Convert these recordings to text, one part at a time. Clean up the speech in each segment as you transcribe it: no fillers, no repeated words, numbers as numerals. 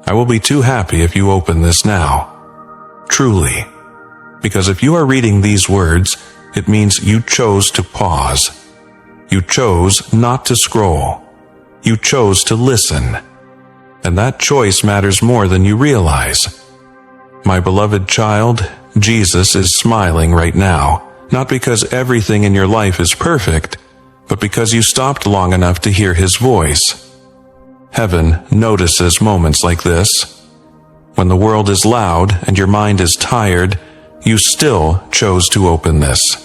I will be too happy if you open this now. Truly. Because if you are reading these words, it means you chose to pause. You chose not to scroll. You chose to listen. And that choice matters more than you realize. My beloved child, Jesus is smiling right now, not because everything in your life is perfect, but because you stopped long enough to hear His voice. Heaven notices moments like this. When the world is loud and your mind is tired, you still chose to open this.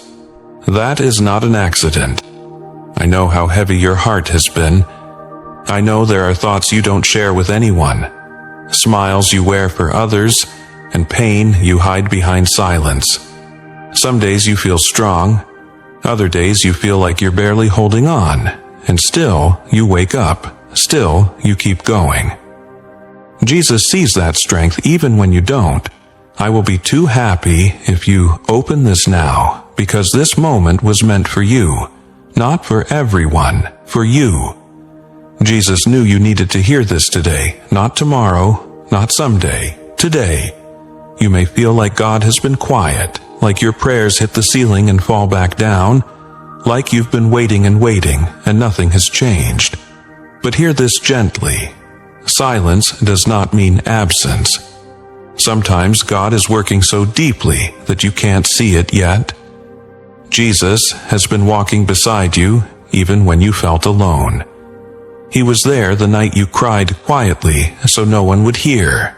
That is not an accident. I know how heavy your heart has been. I know there are thoughts you don't share with anyone, smiles you wear for others, and pain you hide behind silence. Some days you feel strong, other days you feel like you're barely holding on, and still you wake up, still you keep going. Jesus sees that strength even when you don't. I will be too happy if you open this now, because this moment was meant for you, not for everyone, for you. Jesus knew you needed to hear this today, not tomorrow, not someday, today. You may feel like God has been quiet, like your prayers hit the ceiling and fall back down, like you've been waiting and nothing has changed. But hear this gently. Silence does not mean absence. Sometimes God is working so deeply that you can't see it yet. Jesus has been walking beside you even when you felt alone. He was there the night you cried quietly so no one would hear.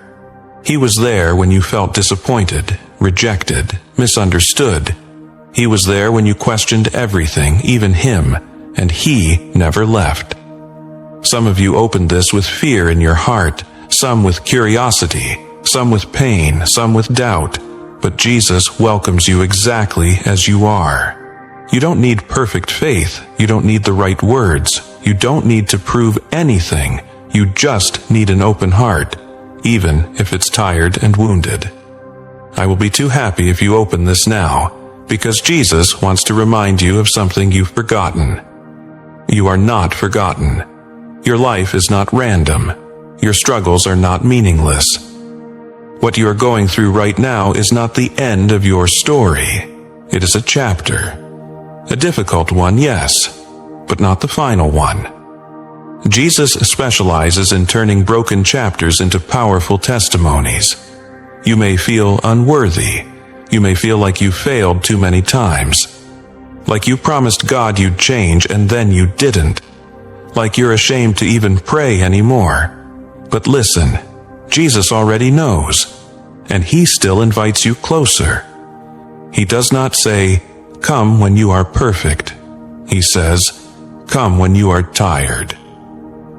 He was there when you felt disappointed, rejected, misunderstood. He was there when you questioned everything, even Him, and He never left. Some of you opened this with fear in your heart, some with curiosity, some with pain, some with doubt, but Jesus welcomes you exactly as you are. You don't need perfect faith. You don't need the right words. You don't need to prove anything. You just need an open heart, even if it's tired and wounded. I will be too happy if you open this now, because Jesus wants to remind you of something you've forgotten. You are not forgotten. Your life is not random. Your struggles are not meaningless. What you are going through right now is not the end of your story. It is a chapter. A difficult one, yes, but not the final one. Jesus specializes in turning broken chapters into powerful testimonies. You may feel unworthy. You may feel like you failed too many times. Like you promised God you'd change and then you didn't. Like you're ashamed to even pray anymore. But listen, Jesus already knows, and He still invites you closer. He does not say, "Come when you are perfect." He says, "Come when you are tired."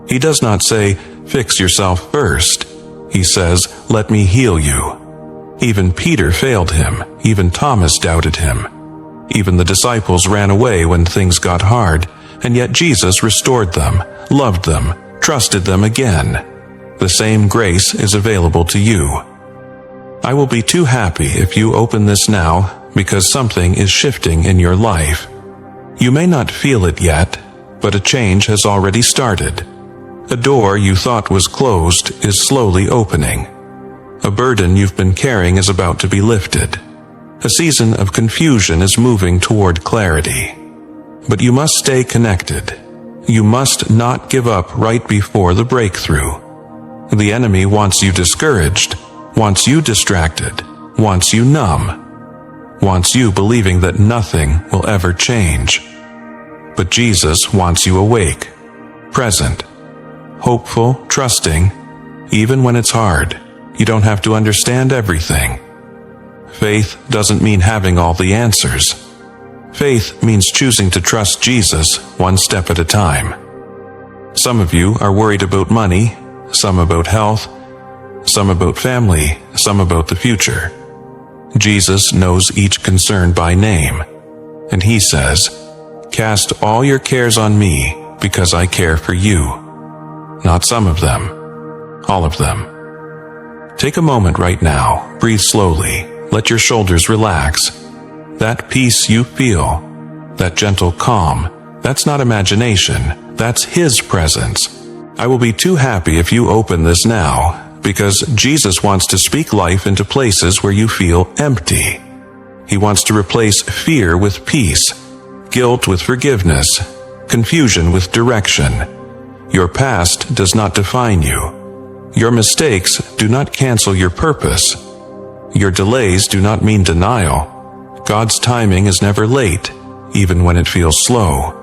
He does not say, "Fix yourself first." He says, "Let me heal you." Even Peter failed Him. Even Thomas doubted Him. Even the disciples ran away when things got hard, and yet Jesus restored them, loved them, trusted them again. The same grace is available to you. I will be too happy if you open this now, because something is shifting in your life. You may not feel it yet, but a change has already started. A door you thought was closed is slowly opening. A burden you've been carrying is about to be lifted. A season of confusion is moving toward clarity. But you must stay connected. You must not give up right before the breakthrough. The enemy wants you discouraged, wants you distracted, wants you numb, wants you believing that nothing will ever change. But Jesus wants you awake, present, hopeful, trusting, even when it's hard. You don't have to understand everything. Faith doesn't mean having all the answers. Faith means choosing to trust Jesus one step at a time. Some of you are worried about money, some about health, some about family, some about the future. Jesus knows each concern by name, and He says, "Cast all your cares on me, because I care for you." Not some of them, all of them. Take a moment right now, breathe slowly, let your shoulders relax. That peace you feel, that gentle calm, that's not imagination, that's His presence. I will be too happy if you open this now, because Jesus wants to speak life into places where you feel empty. He wants to replace fear with peace, guilt with forgiveness, confusion with direction. Your past does not define you. Your mistakes do not cancel your purpose. Your delays do not mean denial. God's timing is never late, even when it feels slow.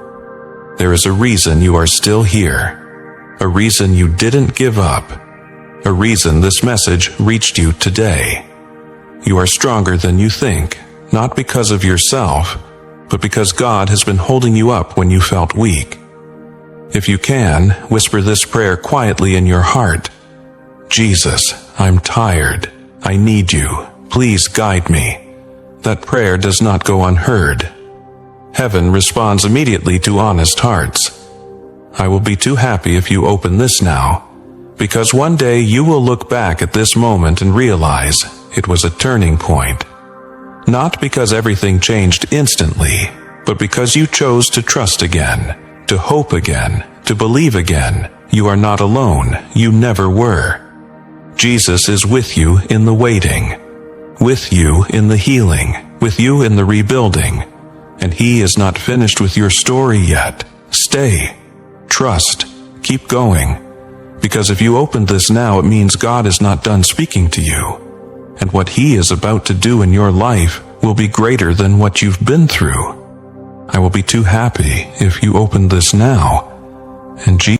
There is a reason you are still here, a reason you didn't give up, a reason this message reached you today. You are stronger than you think, not because of yourself, but because God has been holding you up when you felt weak. If you can, whisper this prayer quietly in your heart. Jesus, I'm tired. I need you. Please guide me. That prayer does not go unheard. Heaven responds immediately to honest hearts. I will be too happy if you open this now, because one day you will look back at this moment and realize it was a turning point. Not because everything changed instantly, but because you chose to trust again, to hope again, to believe again. You are not alone. You never were. Jesus is with you in the waiting, with you in the healing, with you in the rebuilding. And He is not finished with your story yet. Stay. Trust. Keep going. Because if you open this now, it means God is not done speaking to you. And what He is about to do in your life will be greater than what you've been through. I will be too happy if you open this now. And Jesus